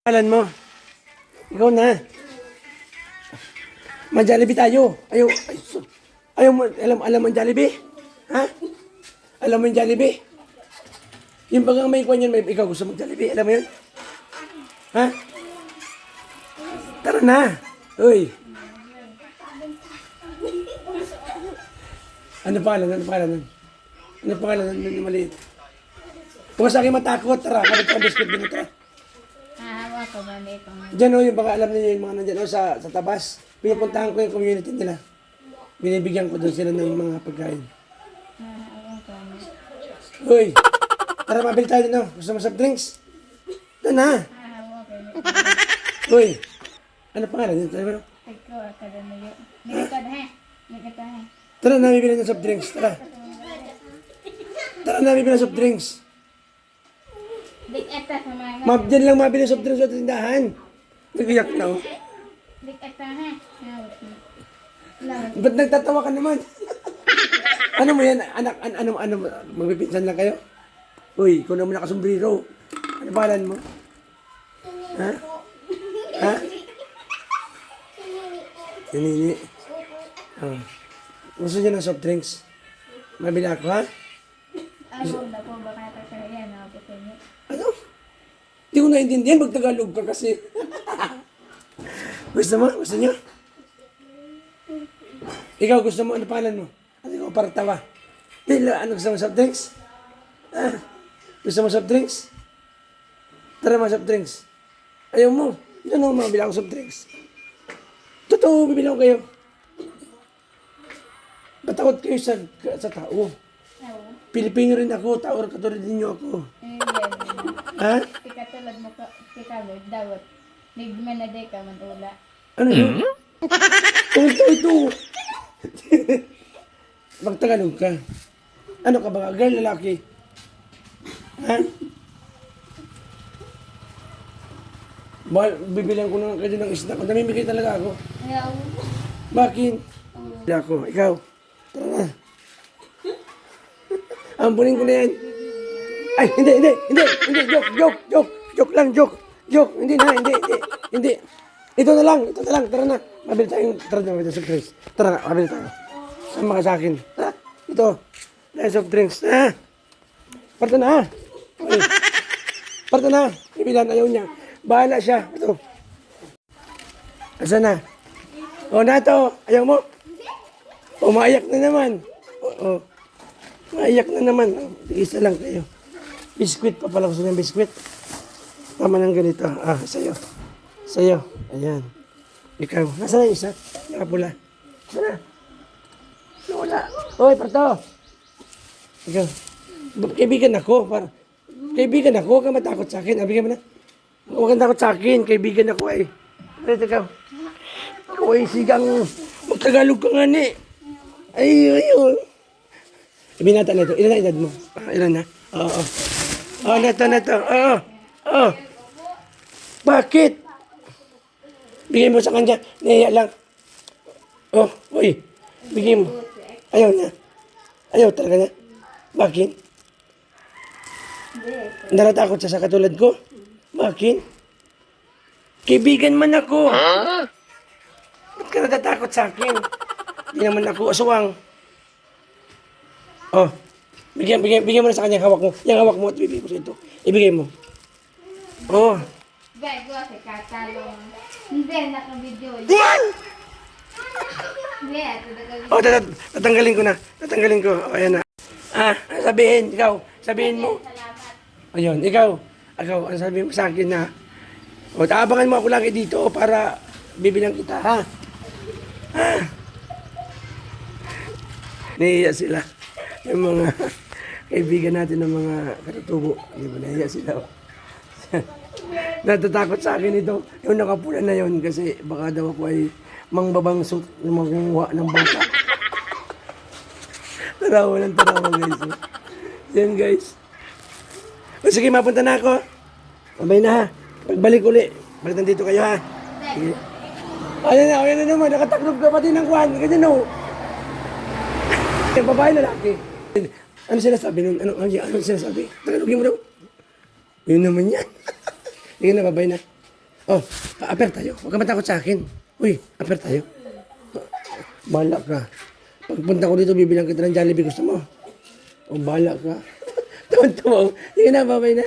Alan mo. Ikaw na. Mag-Jollibee tayo. Ayaw mo, alam mo ang Jollibee? Ha? Alam mo yung Jollibee? Yung bagang may kwan yan, ikaw gusto mag-Jollibee, alam mo yun? Ha? Tara na. Uy. Ano pangalan? Ano pangalan ng maliit? Kung sa akin matakot, tara. Kapit ka biscuit din ito. Ako ba nito? Diyan o, yung baka alam niyo yung mga nandyan o sa tabas. Pinupuntahan ko yung community nila. Binibigyan ko doon sila ng mga pagkain. Uy, tara mabili tayo din o. Gusto mo soft drinks? Doon na. Uy, ano pangalan dito? Ikaw, akademiya. Nikita na. Tara na, bibili ng soft drinks. Tara. Tara na, bibili ng soft drinks. Dikata sa mga. Diyan lang mabili ng soft drinks sa tindahan. Nagiyak na o. Dikata ha. Ba't nagtatawa ka naman? Ano mo yan? Anak, ano, magpipinsan lang kayo? Uy, ikaw naman nakasombrero. Ano pangalan mo? Ha? Ha? Nini. Oh. Gusto niyo ng soft drinks? Mabili ako, ha? Ano na po ba kaya kaya yan? Ano? Hindi ko naintindihan. Magtagalog ka kasi. Gusto mo? Gusto niyo? Ikaw, gusto mo? Ano pangalan mo? Ano ikaw, parang tawa? Ano gusto mo soft drinks? Ah, gusto mo soft drinks? Tara mga soft drinks. Ayaw mo. Hindi na mabili ako soft drinks. Totoo, bibili ako kayo. Batakot kayo sa tao. Pilipino rin ako, tao rin katulad ninyo ako. Ha? Ikatulad mo ka, ikawid, dawat. Nigman na day ka, mantula. Ano yun? Ito. Magtagalog ka. Ano ka ba? Girl, lalaki? Ha? Bibilihan ko na kayo ng isda. Namimigay talaga ako. Ayaw. Bakit? Hindi ako. Ikaw. Tara na. Ampunin ko na yan. Ay, hindi. Joke lang. Hindi. Ito na lang. Tara na. Mabili tayong, soft drinks. Tara na, mabili tayo. Sama ka sa akin. Ha? Ito. Dahil soft drinks. Ha? Parta na. Okay. Parta na. Ibilan, ayaw niya. Bahala siya. Ito. Asa na? O na to. Ayaw mo? O, maiyak na naman. O. Maiyak na naman. Isa lang kayo. Biskuit pa pala. Gusto niya biskuit. Tama ng ganito. Ah, sa'yo. Ayan. Ikaw. Nasaan na isa? Nakapula. Nasaan na? Wala. Hoy, parto. Ikaw. Kaibigan ako. Huwag kang matakot sa akin. Abigyan mo na. Huwag kang takot sa akin. Kaibigan ako eh. Dito ikaw. Ikaw ay sigang magtagalog ka nga ni. Ayun. Ibinata na ito. Ilan na edad mo? Ilan na? Oo. Nato. Oo. Bakit? Bigay mo sa kanya. Nahiya lang. Uy. Bigay mo. Ayaw na. Ayaw talaga na. Bakit? Naratakot siya sa katulad ko? Bakit? Kaibigan man ako. Ba't ka natatakot sa akin? Hindi naman ako aswang. Bigyan mo na sa kanya hawak mo. Yung hawak mo at bibigay mo sa ito. Ibigay mo. Gay, gua sa katalong. Hindi, naka-video. Tatanggalin ko. Ayan na. Sabihin, ikaw. Sabihin mo. Ayun, ikaw. Ang sabihin mo sa akin na, taabangan mo ako lagi dito para bibilang kita, ha? Nahiya sila. Yung mga kaibigan natin ng mga katutubo. Hindi ba nahiya sila? Natatakot sa akin ito. Yung nakapula na yun kasi baka daw ako ay mangbabangsot na makunguha ng bangka. Tarawa guys. Yan guys. Sige, mapunta na ako. Mabay na ha. Pagbalik uli. Balik nandito kayo ha. Sige. Ayan na naman. Nakataklob ka pati ng kwan. Ganyan o. Yung babae lalaki. Ano sinasabi nun? Ano sinasabi? Tagalogin mo daw. Yun naman yan. Sige na, babay na. Oh, aper tayo. Huwag ka matakot sa akin. Uy, aper tayo. Bahala ka. Pagpunta ko dito, bibilang kita ng Jollibee. Gusto mo? O, bahala ka. Tawan-tawa. Sige na, babay na.